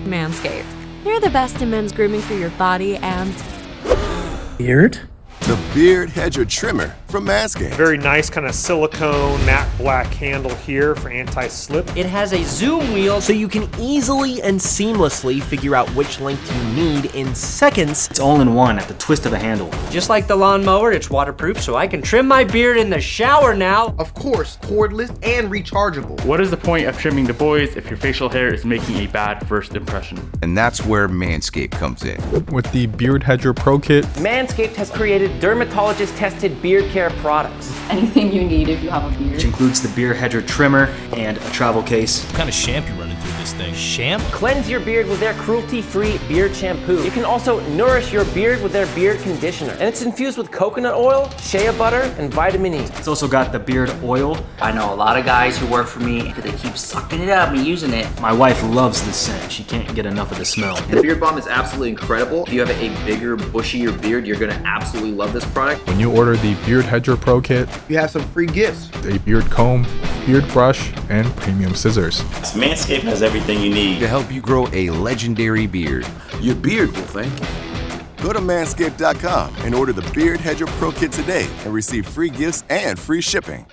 Manscaped. They're the best in men's grooming for your body and beard. The Beard Hedger Trimmer from Manscaped. Very nice kind of silicone matte black handle here for anti-slip. It has a zoom wheel so you can easily and seamlessly figure out which length you need in seconds. It's all in one at the twist of a handle. Just like the Lawn Mower, it's waterproof, so I can trim my beard in the shower now. Of course, cordless and rechargeable. What is the point of trimming the boys if your facial hair is making a bad first impression? And that's where Manscaped comes in. With the Beard Hedger Pro Kit, Manscaped has created dermatologist-tested beard care products. Anything you need if you have a beard. Which includes the Beard Hedger trimmer and a travel case. What kind of shampoo running through this thing? Cleanse your beard with their cruelty-free beard shampoo. You can also nourish your beard with their beard conditioner. And it's infused with coconut oil, shea butter, and vitamin E. It's also got the beard oil. I know a lot of guys who work for me because they keep sucking it up and using it. My wife loves the scent. She can't get enough of the smell. The Beard Balm is absolutely incredible. If you have a bigger, bushier beard, you're gonna absolutely love this product. when you order the Beard Hedger Pro Kit, You have some free gifts. a beard comb, beard brush, and premium scissors. Manscaped has everything you need To help you grow a legendary beard. Your beard will thank you. Go to manscaped.com and order the Beard Hedger Pro Kit today and receive free gifts and free shipping.